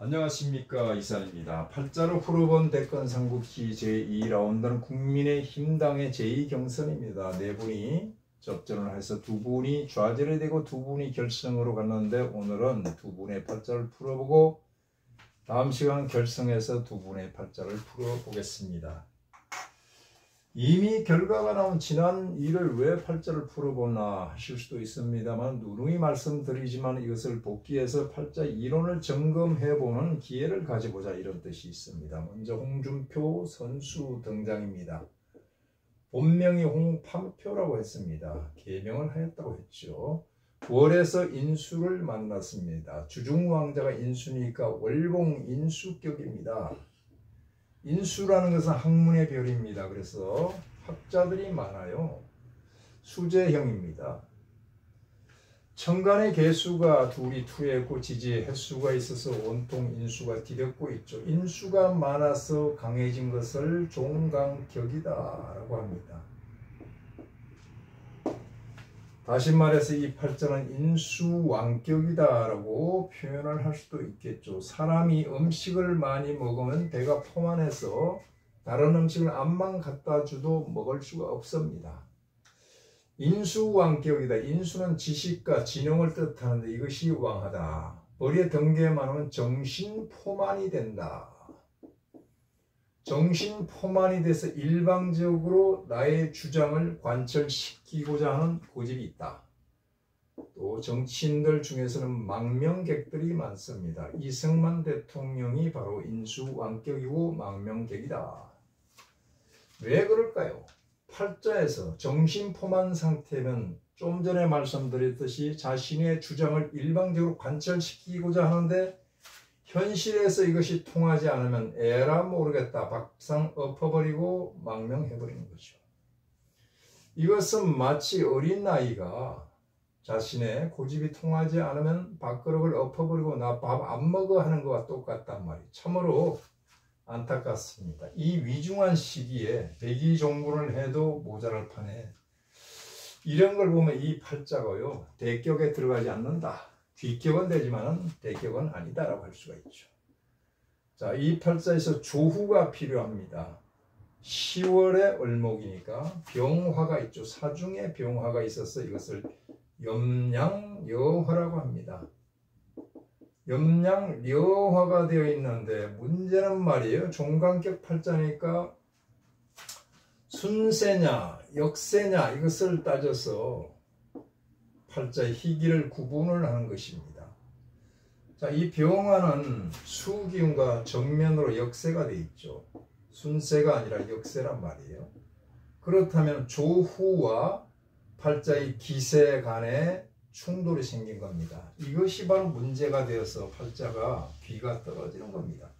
안녕하십니까, 이산입니다. 팔자로 풀어본 대권 삼국지 제2라운드는 국민의힘당의 제2경선입니다. 네 분이 접전을 해서 두 분이 좌절이 되고 두 분이 결승으로 갔는데, 오늘은 두 분의 팔자를 풀어보고 다음 시간 결승에서 두 분의 팔자를 풀어보겠습니다. 이미 결과가 나온 지난 일을 왜 팔자를 풀어보나 하실 수도 있습니다만, 누누이 말씀드리지만 이것을 복귀해서 팔자 이론을 점검해보는 기회를 가져보자, 이런 뜻이 있습니다. 먼저 홍준표 선수 등장입니다. 본명이 홍판표라고 했습니다. 개명을 하였다고 했죠. 월에서 인수를 만났습니다. 주중왕자가 인수니까 월봉인수격입니다. 인수라는 것은 학문의 별입니다. 그래서 학자들이 많아요. 수재형입니다. 천간의 개수가 둘이 투했고 지지의 횟수가 있어서 온통 인수가 뒤덮고 있죠. 인수가 많아서 강해진 것을 종강격이다 라고 합니다. 다시 말해서 이 팔자는 인수왕격이다 라고 표현을 할 수도 있겠죠. 사람이 음식을 많이 먹으면 배가 포만해서 다른 음식을 암만 갖다 줘도 먹을 수가 없습니다. 인수왕격이다. 인수는 지식과 지능을 뜻하는데 이것이 왕하다. 머리에 덩게 많으면 정신포만이 된다. 정신포만이 돼서 일방적으로 나의 주장을 관철시키고자 하는 고집이 있다. 또 정치인들 중에서는 망명객들이 많습니다. 이승만 대통령이 바로 인수왕격이고 망명객이다. 왜 그럴까요? 팔자에서 정신포만 상태면 좀 전에 말씀드렸듯이 자신의 주장을 일방적으로 관철시키고자 하는데, 현실에서 이것이 통하지 않으면 에라 모르겠다 박상 엎어버리고 망명해버리는 거죠. 이것은 마치 어린아이가 자신의 고집이 통하지 않으면 밥그릇을 엎어버리고 나 밥 안 먹어 하는 것과 똑같단 말이에요. 참으로 안타깝습니다. 이 위중한 시기에 백의종군을 해도 모자랄 판에 이런 걸 보면 이 팔자가요, 대격에 들어가지 않는다. 뒷격은 되지만 대격은 아니다라고 할 수가 있죠. 자, 이 팔자에서 조후가 필요합니다. 10월에 을목이니까 병화가 있죠. 사중에 병화가 있어서 이것을 염량여화라고 합니다. 염량여화가 되어 있는데 문제는 말이에요. 종간격 팔자니까 순세냐 역세냐 이것을 따져서 팔자의 희기를 구분을 하는 것입니다. 자, 이 병화는 수기운과 정면으로 역세가 되어 있죠. 순세가 아니라 역세란 말이에요. 그렇다면 조후와 팔자의 기세 간에 충돌이 생긴 겁니다. 이것이 바로 문제가 되어서 팔자가 귀가 떨어지는 겁니다.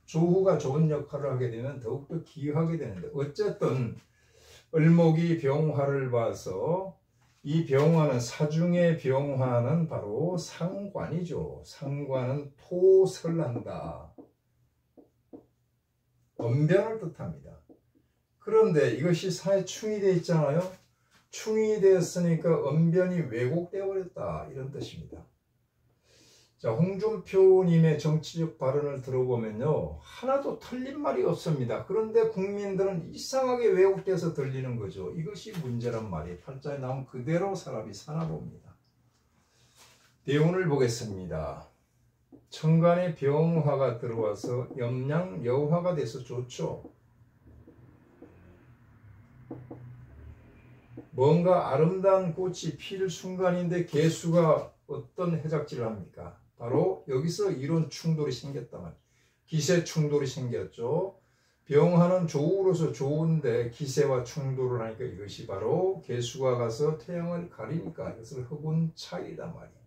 조후가 좋은 역할을 하게 되면 더욱더 기하게 되는데, 어쨌든 을목이 병화를 봐서 이 병화는 사중의 병화는 바로 상관이죠. 상관은 토설한다. 언변을 뜻합니다. 그런데 이것이 사해충이 되어 있잖아요. 충이 되었으니까 언변이 왜곡되어 버렸다, 이런 뜻입니다. 자, 홍준표님의 정치적 발언을 들어보면요, 하나도 틀린 말이 없습니다. 그런데 국민들은 이상하게 왜곡돼서 들리는 거죠. 이것이 문제란 말이에요. 팔자에 나온 그대로 사람이 사나 봅니다. 대운을 보겠습니다. 천간에 병화가 들어와서 염량여화가 돼서 좋죠. 뭔가 아름다운 꽃이 필 순간인데 개수가 어떤 해작질을 합니까? 바로 여기서 이런 충돌이 생겼단 말이에요. 기세 충돌이 생겼죠. 병화는 조우로서 좋은데 기세와 충돌을 하니까 이것이 바로 개수가 가서 태양을 가리니까 이것을 흑운 차이단 말이에요.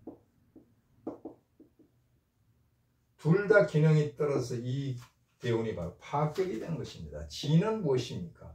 둘 다 기능이 떨어져서 이 대운이 바로 파격이 된 것입니다. 진은 무엇입니까?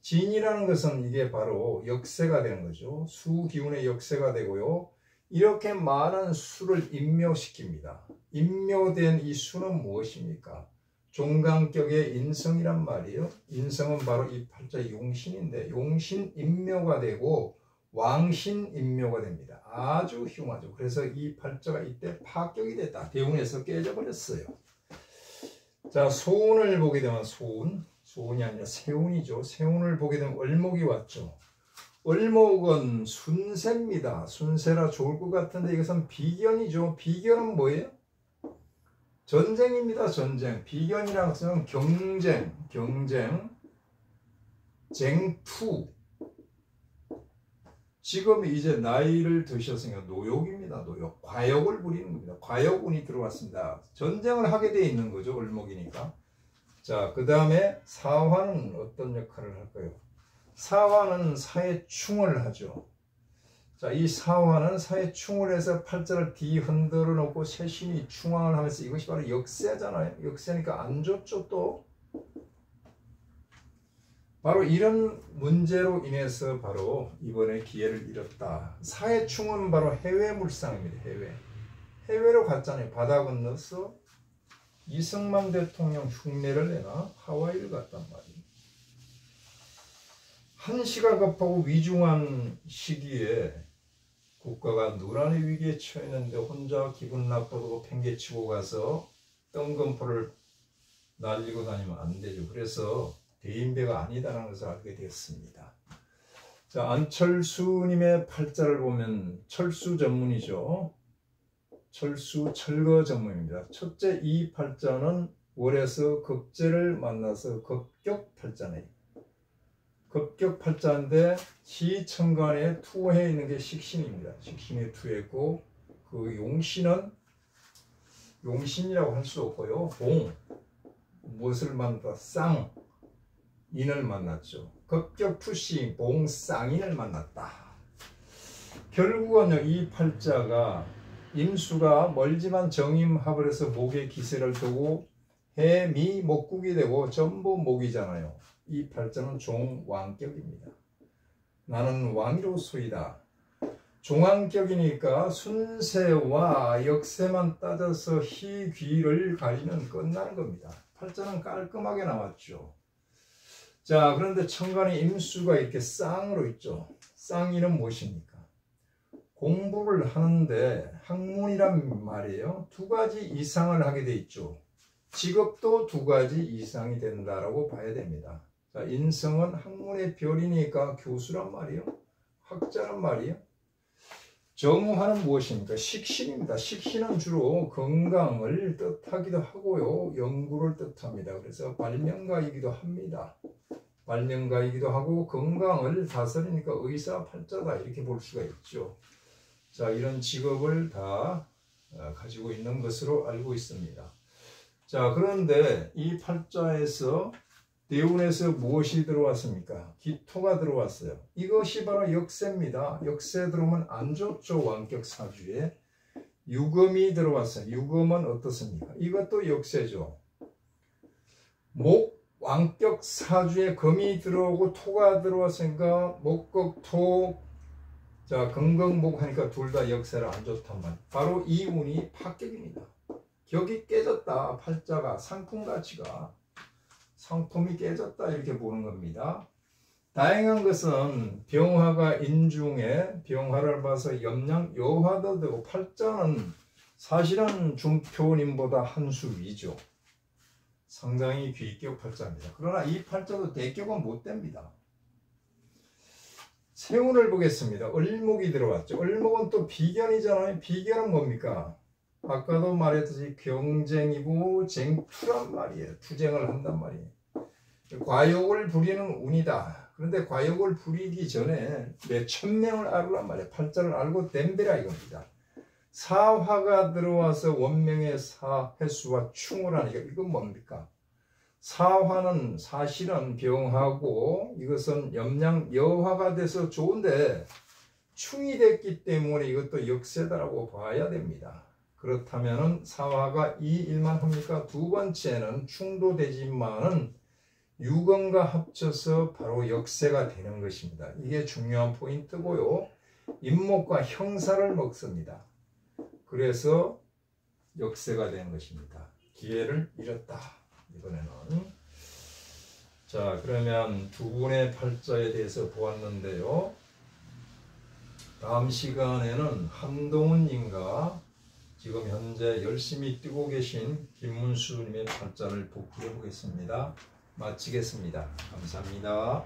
진이라는 것은 이게 바로 역세가 되는 거죠. 수기운의 역세가 되고요. 이렇게 많은 수를 인묘시킵니다. 인묘된 이 수는 무엇입니까? 종강격의 인성이란 말이에요. 인성은 바로 이 팔자 용신인데, 용신 인묘가 되고 왕신인묘가 됩니다. 아주 흉하죠. 그래서 이 팔자가 이때 파격이 됐다. 대운에서 깨져버렸어요. 자, 소운을 보게 되면 소운이 아니라 세운이죠. 세운을 보게 되면 을목이 왔죠. 을목은 순세입니다. 순세라 좋을 것 같은데 이것은 비견이죠. 비견은 뭐예요? 전쟁입니다. 전쟁. 비견이라는 것은 경쟁, 쟁투. 지금 이제 나이를 드셨으니까 노욕입니다. 노욕. 과욕을 부리는 겁니다. 과욕운이 들어왔습니다. 전쟁을 하게 돼 있는 거죠. 을목이니까. 자, 그 다음에 사화는 어떤 역할을 할까요? 사화는 사해충을 하죠. 자, 이 사화는 사해충을 해서 팔자를 뒤흔들어 놓고 세신이 충황을 하면서 이것이 바로 역세잖아요. 역세니까 안 좋죠. 또 바로 이런 문제로 인해서 바로 이번에 기회를 잃었다. 사해충은 바로 해외물상입니다. 해외로 갔잖아요. 바다 건너서 이승만 대통령 흉내를 내나 하와이를 갔단 말이에요. 한시가 급하고 위중한 시기에 국가가 누란의 위기에 처했는데 혼자 기분 나쁘고 팽개치고 가서 뜬금포를 날리고 다니면 안 되죠. 그래서 대인배가 아니다라는 것을 알게 되었습니다. 자, 안철수님의 팔자를 보면 철수 전문이죠. 철거 전문입니다. 첫째, 이 팔자는 월에서 급제를 만나서 급격팔자네요. 급격팔자인데 시천간에 투해 있는 게 식신입니다. 식신에 투했고 그 용신은 용신이라고 할 수 없고요. 무엇을 만났다? 인을 만났죠. 급격투시 봉쌍인을 만났다. 결국은 이 팔자가 임수가 멀지만 정임합을 해서 목에 기세를 두고 해미 목국이 되고 전부 목이잖아요. 이 팔자는 종왕격입니다. 나는 왕이로소이다. 종왕격이니까 순세와 역세만 따져서 희귀를 가지면 끝나는 겁니다. 팔자는 깔끔하게 나왔죠. 자, 그런데 천간에 임수가 이렇게 쌍으로 있죠. 쌍이는 무엇입니까? 공부를 하는데 학문이란 말이에요. 두 가지 이상을 하게 돼 있죠. 직업도 두 가지 이상이 된다라고 봐야 됩니다. 자, 인성은 학문의 별이니까 교수란 말이에요. 학자란 말이에요. 정화는 무엇입니까? 식신입니다. 식신은 주로 건강을 뜻하기도 하고요. 연구를 뜻합니다. 그래서 발명가이기도 합니다. 발명가이기도 하고 건강을 다스리니까 의사 팔자다 이렇게 볼 수가 있죠. 자, 이런 직업을 다 가지고 있는 것으로 알고 있습니다. 자, 그런데 이 팔자에서 대운에서 무엇이 들어왔습니까? 기토가 들어왔어요. 이것이 바로 역세입니다. 역세 들어오면 안 좋죠. 왕격 사주에 유금이 들어왔어요. 유금은 어떻습니까? 이것도 역세죠. 목 왕격 사주에 금이 들어오고 토가 들어왔으니까 목격토, 자, 금강목 하니까 둘 다 역세라 안 좋단 말이에요. 바로 이 운이 파격입니다. 격이 깨졌다. 팔자가 상품 가치가 상품이 깨졌다 이렇게 보는 겁니다. 다행한 것은 병화가 인중에 병화를 봐서 염량 여화도 되고 팔자는 사실은 중표님보다 한 수 위죠. 상당히 귀격 팔자입니다. 그러나 이 팔자도 대격은 못 됩니다. 세운을 보겠습니다. 을목이 들어왔죠. 을목은 또 비견이잖아요. 비견은 뭡니까? 아까도 말했듯이 경쟁이고 쟁투란 말이에요. 투쟁을 한단 말이에요. 과욕을 부리는 운이다. 그런데 과욕을 부리기 전에 몇천 명을 알으란 말이에요. 팔자를 알고 댐베라 이겁니다. 사화가 들어와서 원명의 사 횟수와 충을 하니까 이건 뭡니까? 사화는 사실은 병하고 이것은 염량 여화가 돼서 좋은데 충이 됐기 때문에 이것도 역세다라고 봐야 됩니다. 그렇다면 사화가 이 일만 합니까? 두 번째는 충도 되지만은 유금과 합쳐서 바로 역세가 되는 것입니다. 이게 중요한 포인트고요. 임목과 형사를 먹습니다. 그래서 역세가 되는 것입니다. 기회를 잃었다. 이번에는. 자, 그러면 두 분의 팔자에 대해서 보았는데요. 다음 시간에는 한동훈님과 지금 현재 열심히 뛰고 계신 김문수님의 팔자를 복귀해 보겠습니다. 마치겠습니다. 감사합니다.